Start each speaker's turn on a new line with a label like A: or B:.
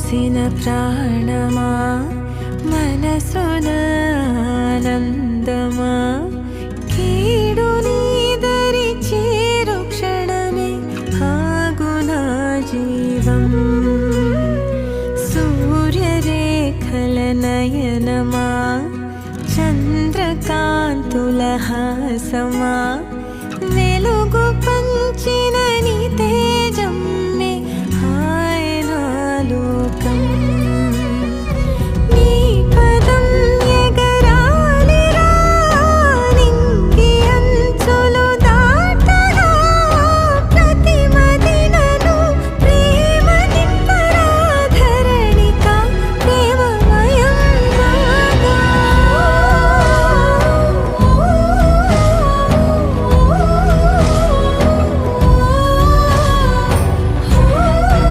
A: పోసిన ప్రాణమా మనసున ఆనందమా కీడు నీదరి చేరు క్షణమే ఆగునా జీవం సూర్యరేఖల నయనమా చంద్రకాంతుల హాసమా వెలుగు పంచిన